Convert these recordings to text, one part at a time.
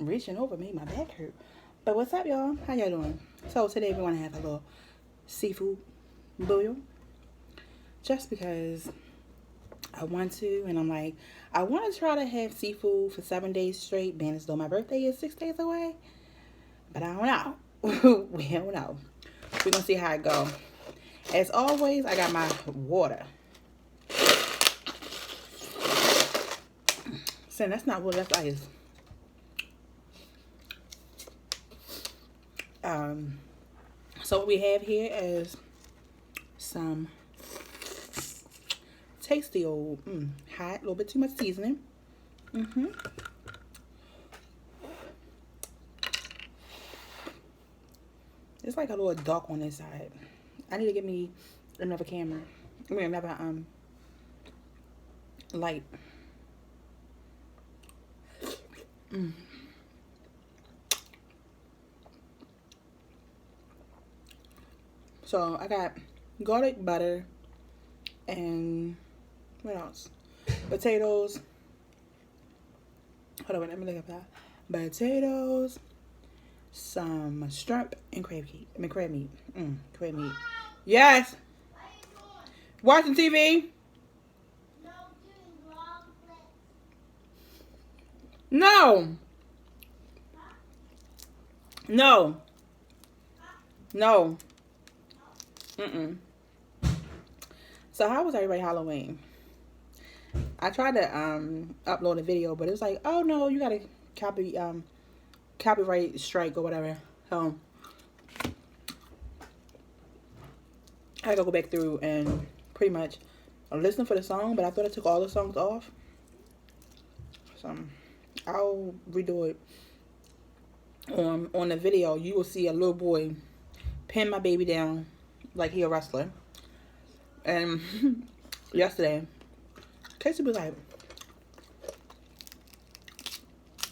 reaching over made my back hurt. But what's up, y'all? How y'all doing? So today we want to have a little seafood bouillon. Just because I want to, and I'm like, I want to try to have seafood for 7 days straight, being as though my birthday is 6 days away. But I don't know. We don't know. We're going to see how it go. As always, I got my water. So that's not water, that's ice. So what we have here is some tasty old hot, a little bit too much seasoning. It's like a little dark on this side. I need to get me another camera. I mean another light. So I got garlic butter and what else? Potatoes. Hold on, let me look at that. Potatoes, some shrimp, and crab meat. Crab meat. Yes. Watching TV. No. No. No. So how was everybody Halloween? I tried to upload a video, but it was like, oh no, you gotta copyright strike or whatever. So I gotta go back through and pretty much listen for the song, but I thought I took all the songs off. So I'll redo it. On the video, you will see a little boy pin my baby down like he a wrestler. And yesterday, Casey was like,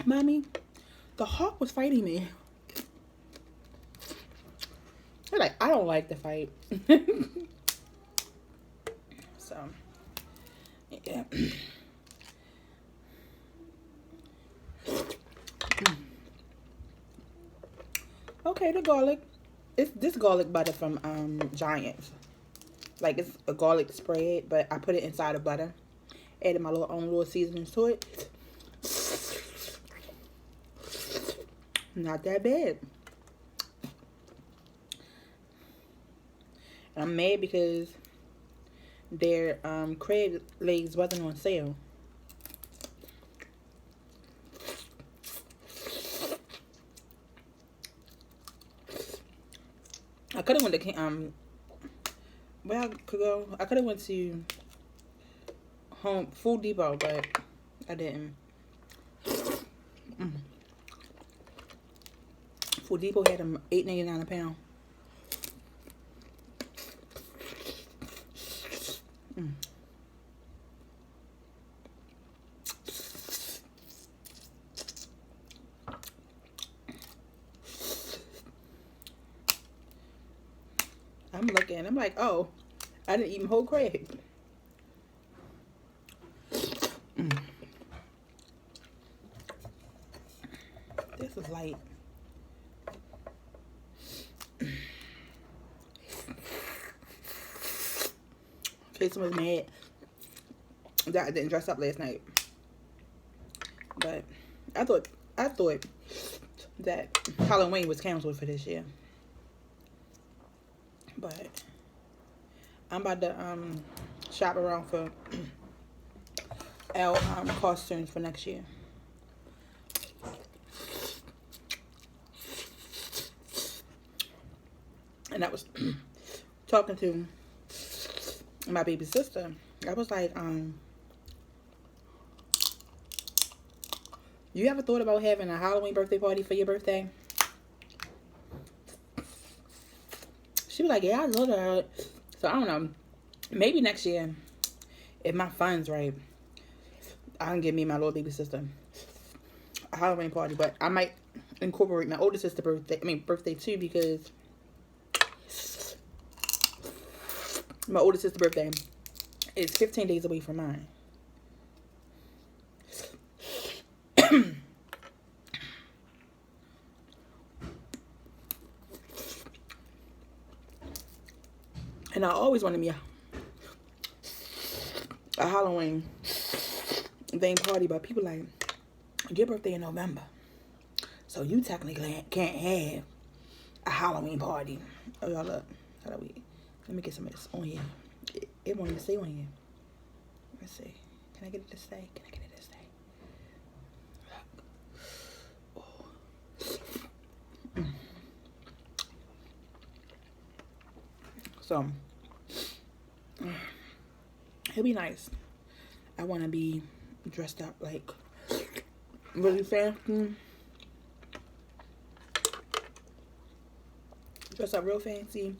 Mommy, the hawk was fighting me. I'm like, I don't like the fight. So, yeah. Okay, the garlic. It's this garlic butter from Giants. Like, it's a garlic spread, but I put it inside of butter. Added my own little seasonings to it. Not that bad. And I'm mad because their crab legs wasn't on sale. I could have went to where I could go. I could have went to Home Food Depot, but I didn't. Food Depot had them $8.99 a pound. I'm looking. I'm like, oh, I didn't even whole crab. This is light. Jason was mad that I didn't dress up last night, but I thought that Halloween was canceled for this year. But I'm about to shop around for our costumes for next year. And I was talking to my baby sister. I was like, you ever thought about having a Halloween birthday party for your birthday? She was like, yeah, I love that. So I don't know. Maybe next year, if my funds right, I can give me and my little baby sister a Halloween party. But I might incorporate my older sister's birthday too, because my older sister's birthday is 15 days away from mine. And I always wanted me a Halloween theme party, but people like, your birthday in November, so you technically can't have a Halloween party. Oh, y'all, look. Let me get some of this on here. It won't even stay on here. Let's see. Can I get it to stay? Can I get it to stay? Look. Oh. So, it'll be nice. I want to be dressed up like really fancy. Dress up real fancy.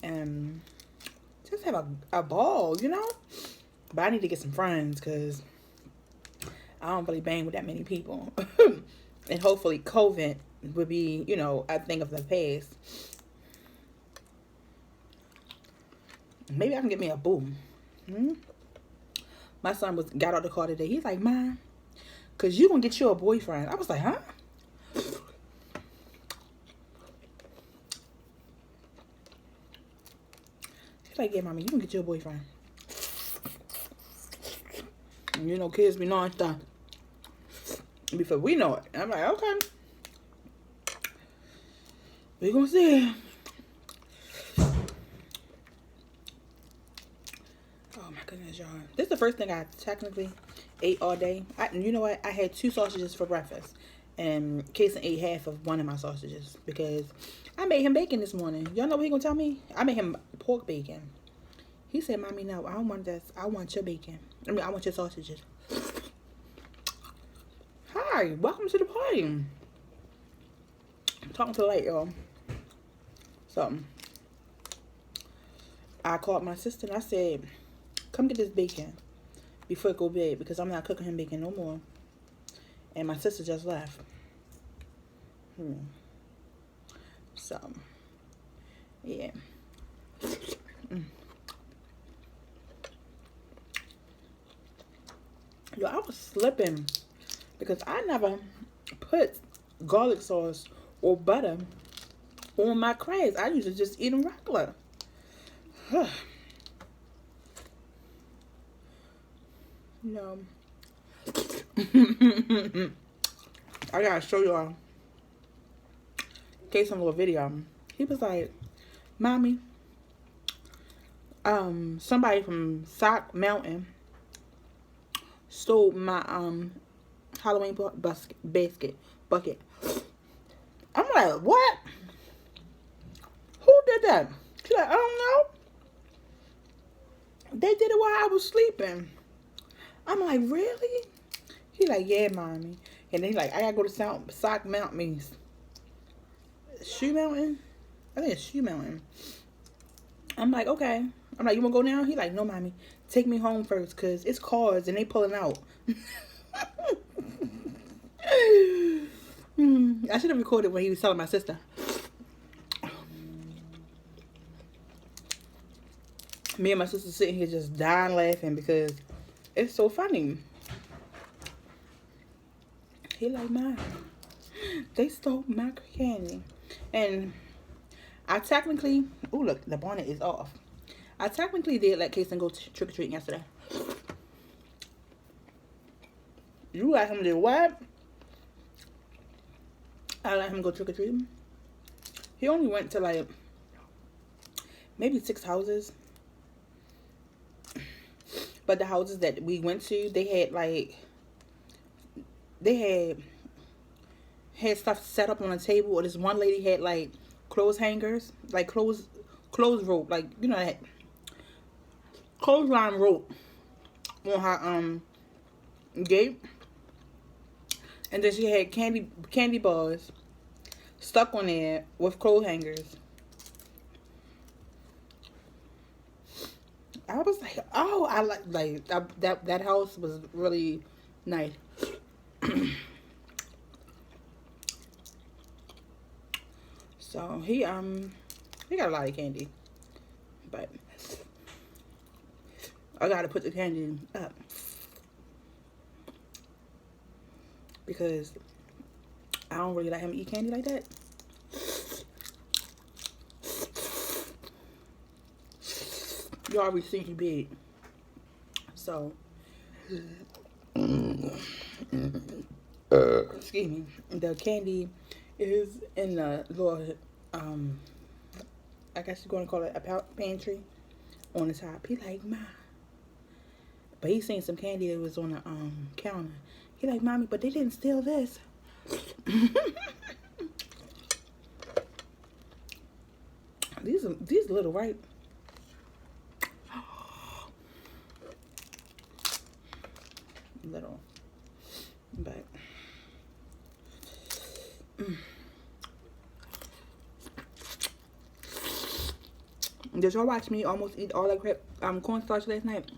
And just have a ball, you know? But I need to get some friends because I don't really bang with that many people. And hopefully COVID would be, you know, a thing of the past. Maybe I can get me a boo. My son got out the car today. He's like, Mom, because you going to get you a boyfriend. I was like, huh? He's like, yeah, Mommy, you going to get you a boyfriend. And you know, kids be knowing stuff before we know it. I'm like, okay. We going to see. Oh, my goodness, y'all. This is the first thing I technically ate all day. You know what? I had 2 sausages for breakfast. And Kason ate half of one of my sausages because I made him bacon this morning. Y'all know what he gonna tell me? I made him pork bacon. He said, Mommy, no, I don't want this. I want your bacon. I mean, I want your sausages. Hi, welcome to the party. I'm talking to the light, y'all. So, I called my sister and I said, come get this bacon before it go bad because I'm not cooking him bacon no more. And my sister just left. So, yeah. Yo, I was slipping because I never put garlic sauce or butter on my crabs. I usually just eat them regular. No. I gotta show y'all. Gave some little video. He was like, Mommy, somebody from Sock Mountain stole my Halloween bucket. I'm like, what? Who did that? She's like, I don't know. They did it while I was sleeping. I'm like, really? He's like, yeah, Mommy. And then he's like, I gotta go to Sock Mountain. Means Shoe Mountain? I think it's Shoe Mountain. I'm like, okay. I'm like, you wanna go now? He's like, no, Mommy. Take me home first, cause it's cars and they pulling out. I should have recorded when he was telling my sister. Me and my sister sitting here just dying laughing because it's so funny. He like, Mom, they stole my candy. And I technically, oh look, the bonnet is off. I technically did let Kason go trick-or-treating yesterday. You let him do what? I let him go trick-or-treating. He only went to like maybe 6 houses. But the houses that we went to, they had like, they had stuff set up on a table. Or this one lady had like clothes hangers, like clothes rope, like, you know, that clothesline rope on her gate. And then she had candy bars stuck on there with clothes hangers. I was like, oh, I like that house was really nice. So he got a lot of candy, but I gotta put the candy up because I don't really let him eat candy like that. You already think you big. So, excuse me. The candy is in the little, I guess you're going to call it a pantry on the top. He like, Ma. But he seen some candy that was on the counter. He like, Mommy, but they didn't steal this. These little, right? Little. But did y'all watch me almost eat all that crap cornstarch last night?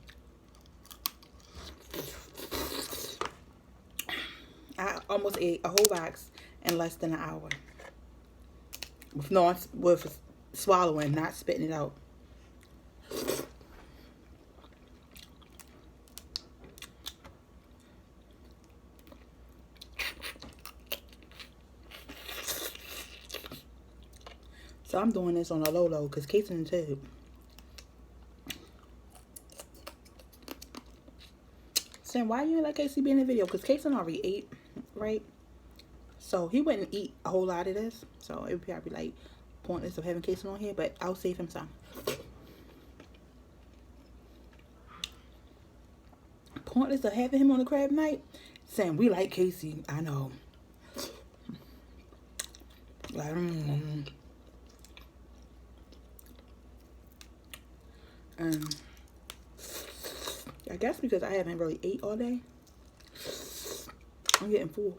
I almost ate a whole box in less than an hour. With swallowing, not spitting it out. So I'm doing this on a low because Kate's in the tube. Saying, why you let Casey be in the video? Because Casey already ate, right? So he wouldn't eat a whole lot of this. So it would probably like pointless of having Casey on here, but I'll save him some. Pointless of having him on the crab night? Saying, we like Casey. I know. I guess because I haven't really ate all day, I'm getting full.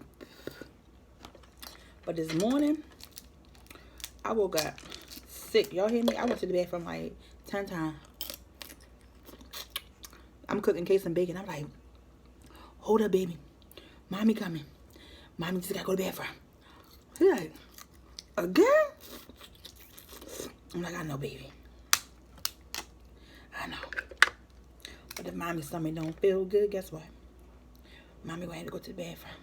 But this morning, I woke up sick. Y'all hear me? I went to the bathroom like 10 times. I'm cooking cake and bacon. I'm like, hold up, baby. Mommy coming. Mommy just gotta go to the bathroom. He's like, again? I'm like, I know, baby. I know. But if mommy's stomach don't feel good, guess what? Mommy gonna have to go to the bathroom.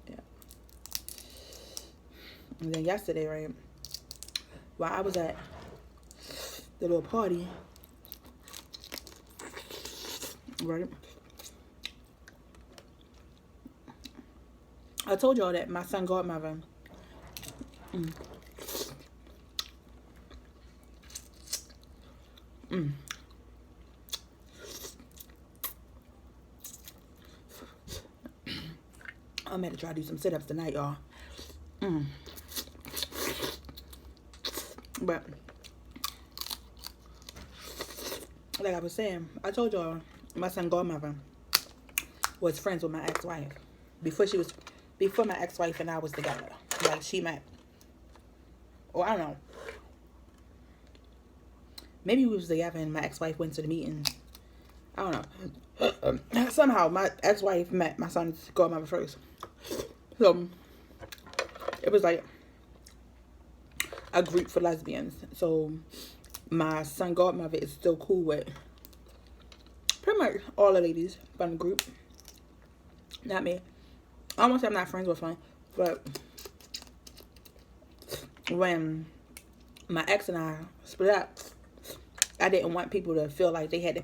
Yeah. And then yesterday, right, while I was at the little party, right, I told y'all that my son godmother I'm gonna try to do some sit-ups tonight, y'all. But like I was saying, I told y'all my son godmother was friends with my ex-wife before my ex-wife and I was together. Like, she met, or I don't know, maybe we was together and my ex-wife went to the meeting. I don't know. Somehow my ex-wife met my son's godmother first. So it was like a group for lesbians. So my son godmother is still cool with pretty much all the ladies from the group. Not me. I won't say I'm not friends with them, but when my ex and I split up, I didn't want people to feel like they had to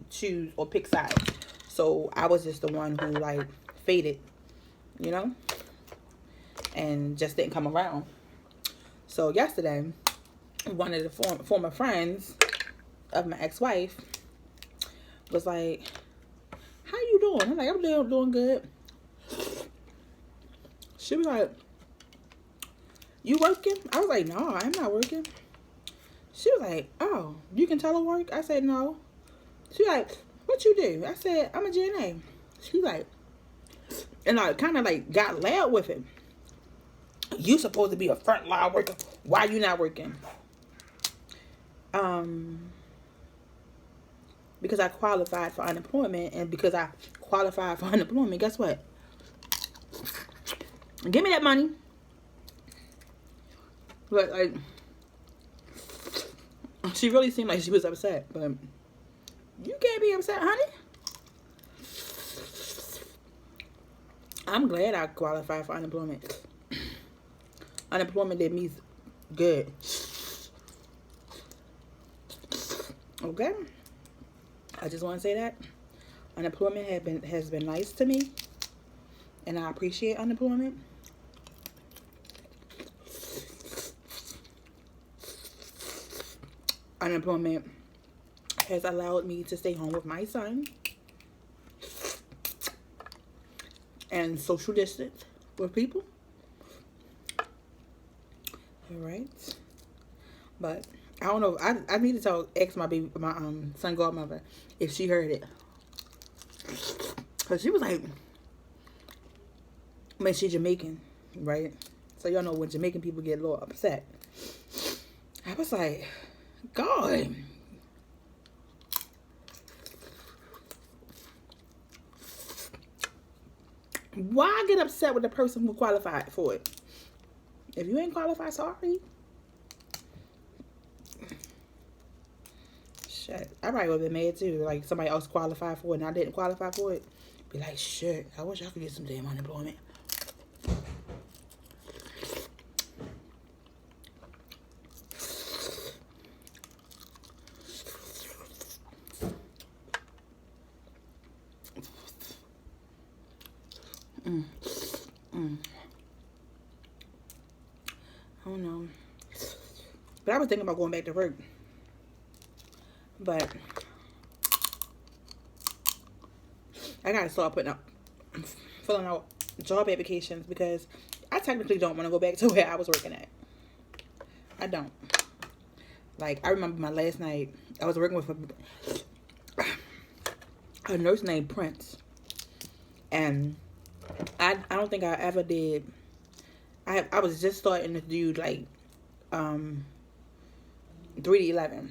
choose or pick sides. So I was just the one who like faded, you know, and just didn't come around. So yesterday, one of the former friends of my ex-wife was like, how you doing? I'm like, I'm doing good. She was like, you working? I was like, no, I'm not working. She was like, oh, you can telework? I said, no. She like, what you do? I said, I'm a GNA. She like, and I kind of like got loud with it. You supposed to be a frontline worker. Why you not working? Because I qualified for unemployment, and because I qualified for unemployment, guess what? Give me that money. But like, she really seemed like she was upset, but you can't be upset, honey. I'm glad I qualified for unemployment. Unemployment did me good. Okay? I just want to say that. Unemployment has been nice to me. And I appreciate unemployment. Unemployment has allowed me to stay home with my son and social distance with people. All right, but I don't know. I need to ask my son godmother if she heard it, cause she was like, man, she's Jamaican, right? So y'all know when Jamaican people get a little upset. I was like, God. Why get upset with the person who qualified for it? If you ain't qualified, sorry. Shit. I probably would have been mad too. Like somebody else qualified for it and I didn't qualify for it. Be like, shit, I wish I could get some damn unemployment. I don't know. But I was thinking about going back to work. But I gotta start filling out job applications because I technically don't want to go back to where I was working at. I don't. Like, I remember my last night, I was working with a nurse named Prince. And I don't think I ever did. I was just starting to do like 3D11,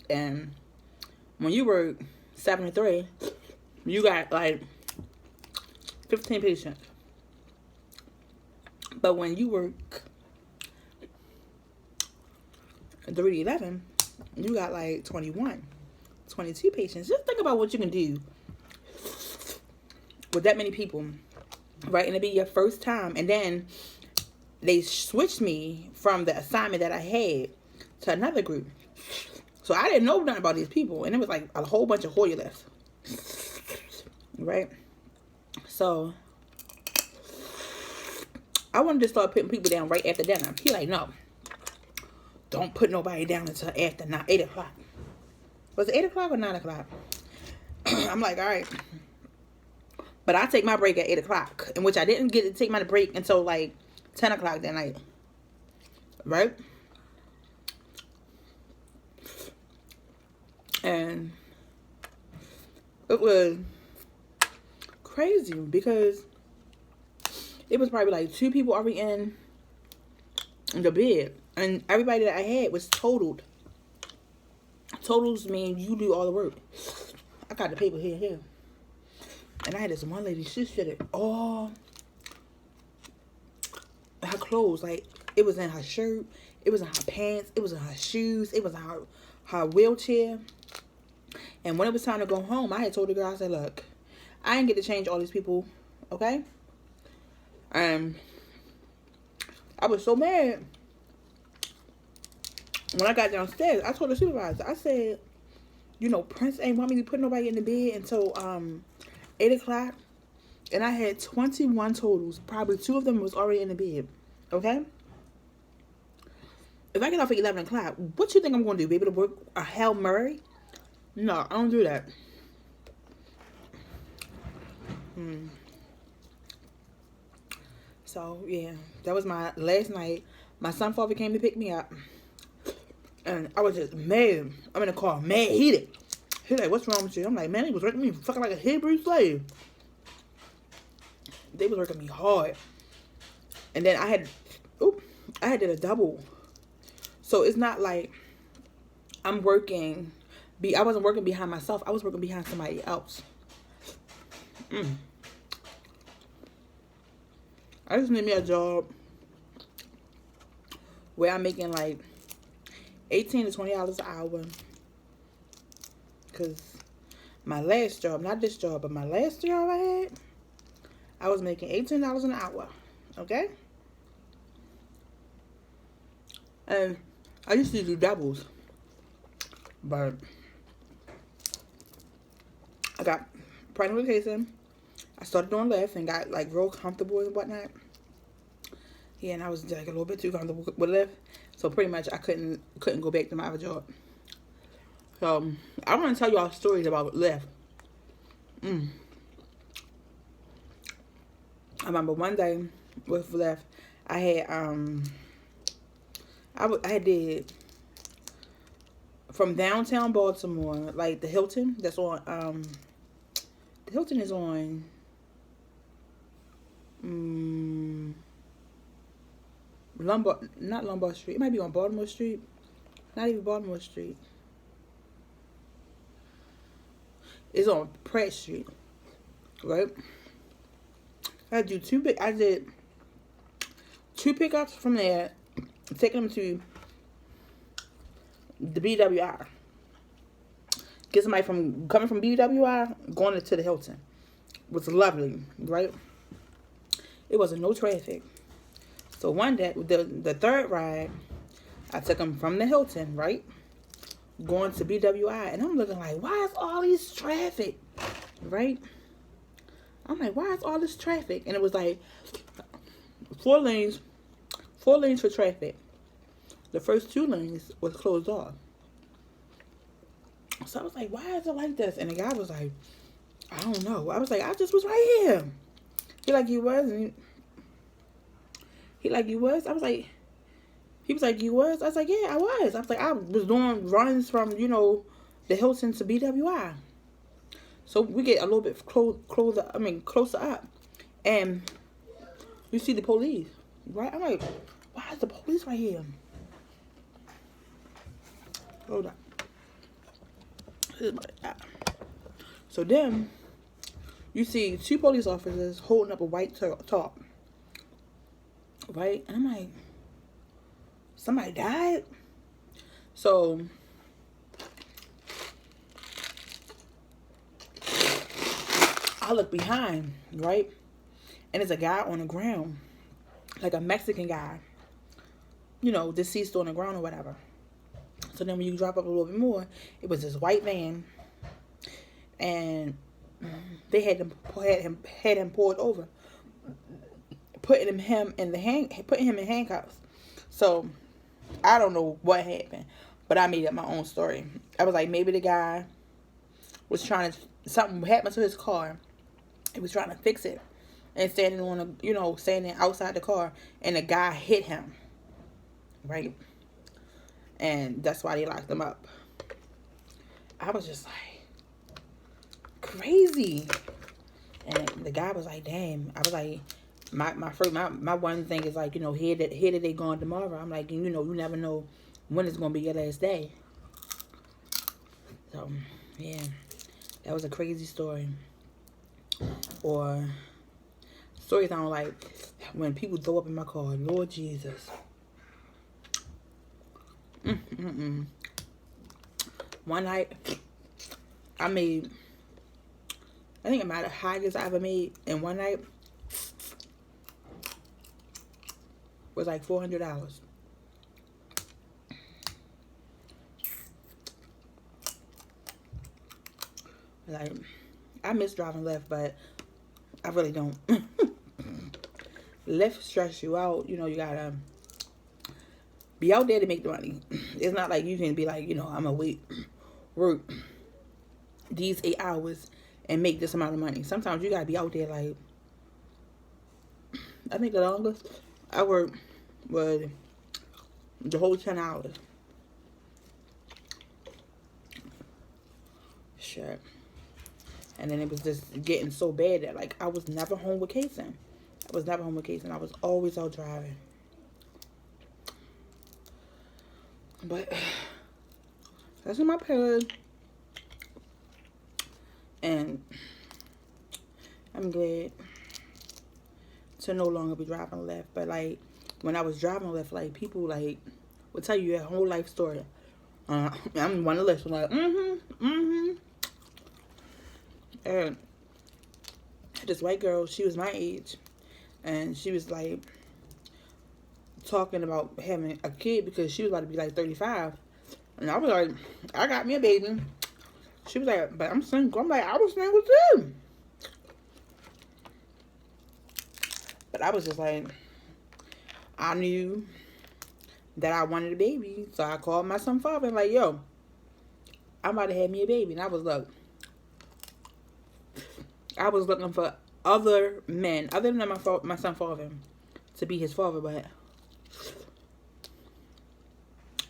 and when you work 7 to 3, you got like 15 patients. But when you work 3D11, you got like 21, 22 patients. Just think about what you can do with that many people, right? And it'd be your first time, and then they switched me from the assignment that I had to another group. So I didn't know nothing about these people. And it was like a whole bunch of Hoya left. Right? So I wanted to start putting people down right after dinner. He like, no. Don't put nobody down until after 8 o'clock. Was it 8 o'clock or 9 o'clock? I'm like, all right. But I take my break at 8 o'clock. In which I didn't get to take my break until like 10 o'clock that night. Right? And it was crazy because it was probably like 2 people already in the bed. And everybody that I had was totaled. Totals mean you do all the work. I got the paper here. And I had this one lady, she shitted all her clothes. Like, it was in her shirt, it was in her pants, it was in her shoes, it was in her wheelchair. And when it was time to go home, I had told the girl, I said, look, I didn't get to change all these people, okay? And I was so mad. When I got downstairs, I told the supervisor, I said, you know, Prince ain't want me to put nobody in the bed until 8 o'clock. And I had 21 totals. Probably 2 of them was already in the bed. Okay? If I get off at 11 o'clock, what you think I'm going to do? Be able to work a Hail Mary? No, I don't do that. So, yeah. That was my last night. My son father came to pick me up. And I was just mad. I'm in the car, mad, heated. He's like, what's wrong with you? I'm like, man, he was working me fucking like a Hebrew slave. They was working me hard. And then I did a double. So it's not like I'm working. I wasn't working behind myself. I was working behind somebody else. I just need me a job where I'm making like $18 to $20 an hour. Because my last job, not this job, but my last job I was making $18 an hour. Okay? And I used to do doubles. But I got pregnant with Jason. I started doing Lyft and got like real comfortable and whatnot. Yeah, and I was like a little bit too comfortable with Lyft. So pretty much I couldn't go back to my other job. So I want to tell y'all stories about Lyft. I remember one day with Lyft, I had I did from downtown Baltimore, like the Hilton that's on the Hilton is on not Lombard Street. It might be on Baltimore Street. Not even Baltimore Street. It's on Pratt Street, right? I did two pickups from there, taking them to the BWI. Get somebody coming from BWI, going to the Hilton. It was lovely, right? It wasn't no traffic. So one day, the third ride, I took them from the Hilton, right? Going to BWI, and I'm looking like, why is all this traffic, right? I'm like, why is all this traffic? And it was like 4 lanes for traffic. The first 2 lanes was closed off. So I was like, why is it like this? And the guy was like, I don't know. I was like, I just was right here. He like, you was? And he like, you was? I was like, he was like, you was? I was like, yeah, I was. I was like, I was doing runs from, the Hilton to BWI. So we get a little bit closer up. And you see the police, right? I'm like, why is the police right here? Hold up. So then, you see 2 police officers holding up a white top. Right? And I'm like, somebody died? So I look behind, right? And there's a guy on the ground. Like a Mexican guy. Deceased on the ground or whatever. So then when you drop up a little bit more, it was this white van. And they had him pulled over. Putting him in handcuffs. So I don't know what happened, but I made up my own story. I was like, maybe the guy was something happened to his car. He was trying to fix it and standing outside the car, and the guy hit him, right? And that's why they locked him up. I was just like, crazy. And the guy was like, damn. I was like, my one thing is like, here that they gone tomorrow. I'm like, you never know when it's gonna be your last day. So yeah, that was a crazy story. Or stories I don't like when people throw up in my car. Lord Jesus. One night, I think it might have the highest I ever made in one night was like $400. Like, I miss driving Lyft, but I really don't. Lyft stress you out. You gotta be out there to make the money. It's not like you can be like, I'm gonna work these 8 hours and make this amount of money. Sometimes you gotta be out there like, I think the longest I worked was the whole 10 hours. Shit. And then it was just getting so bad that like I was never home with Kason. I was always out driving. But that's in my period. And I'm glad to no longer be driving Lyft. But like when I was driving Lyft, like people like would tell you your whole life story. I'm one of the list. I'm like, And this white girl, she was my age, and she was like talking about having a kid because she was about to be like 35. And I was like, I got me a baby. She was like, but I'm single. I'm like, I was single too. But I was just like, I knew that I wanted a baby. So I called my son's father and like, yo, I'm about to have me a baby. And I was looking for other men, other than my son's father, to be his father. But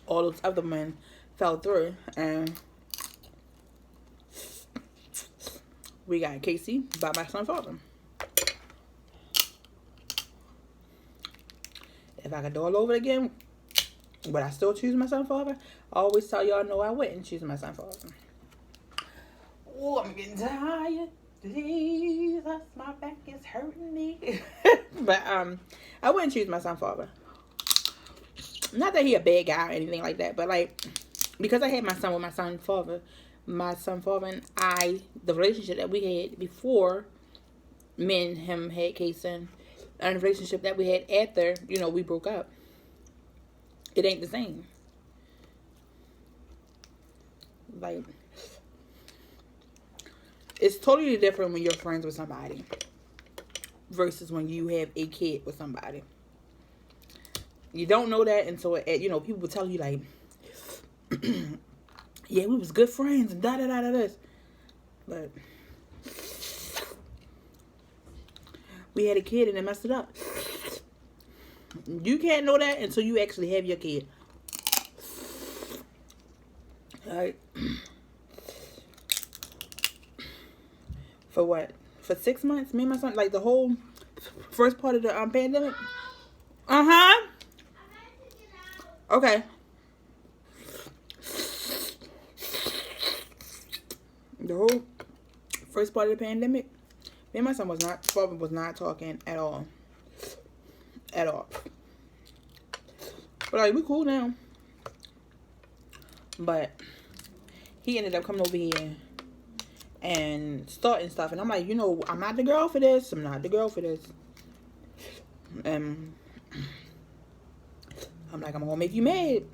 all those other men fell through. And we got Casey by my son's father. If I could do all over again, would I still choose my son's father? I always tell y'all no, I wouldn't choose my son's father. Oh, I'm getting tired. Jesus, my back is hurting me. But I wouldn't choose my son's father. Not that he a bad guy or anything like that, but like, because I had my son with my son's father and I, the relationship that we had before me and him had Kason, and the relationship that we had after, you know, we broke up, it ain't the same. Like, it's totally different when you're friends with somebody versus when you have a kid with somebody. You don't know that until, you know, people tell you like, yeah, we was good friends and da-da-da-da this. But we had a kid and it messed it up. You can't know that until you actually have your kid. Alright. For what? For 6 months? Me and my son, like the whole first part of the pandemic? Uh-huh. Okay. The whole first part of the pandemic, me and my son was not talking at all. At all. But like, we cool now. But he ended up coming over here and starting stuff. And I'm like, you know, I'm not the girl for this. I'm not the girl for this. And I'm like, I'm gonna make you mad.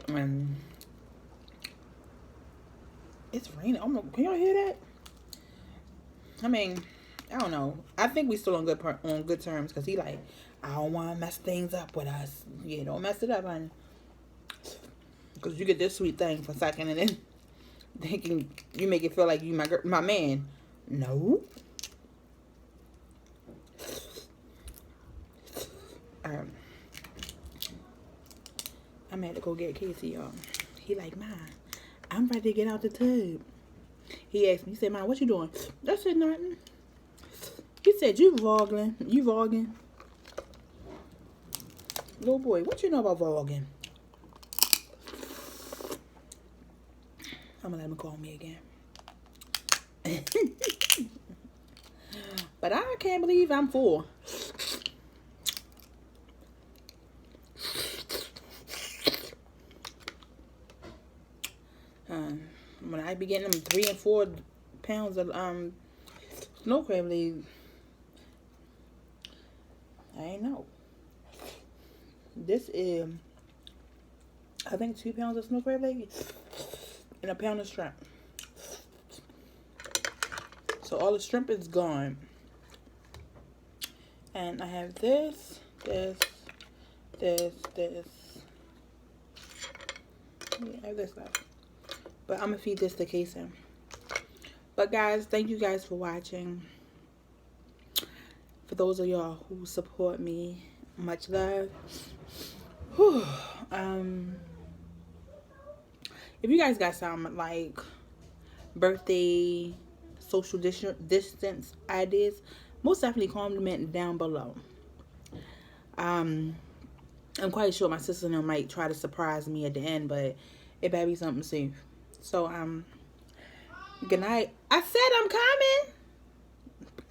And it's raining. Oh my, can y'all hear that? I mean, I don't know. I think we still on good terms because he like, I don't want to mess things up with us. Yeah, don't mess it up, honey. Because you get this sweet thing for a second and then thinking you make it feel like you my man. No. I'm had to go get Casey, y'all. He like, Ma, I'm ready to get out the tub. He asked me, he said, Ma, what you doing? I said, nothing. He said, you vlogging. You vlogging. Little boy, what you know about vlogging? I'm gonna let him call me again. But I can't believe I'm full. When I be getting them 3 and 4 pounds of snow crab legs, I ain't know. This is, I think, 2 pounds of snow crab legs and a pound of shrimp. So all the shrimp is gone. And I have this. Yeah, I have this left. But I'm going to feed this to Kason. But guys, thank you guys for watching. For those of y'all who support me, much love. Whew. If you guys got some like birthday social distance ideas, most definitely comment down below. I'm quite sure my sister and them might try to surprise me at the end, but it better be something safe. So good night. I said I'm coming.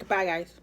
Bye guys.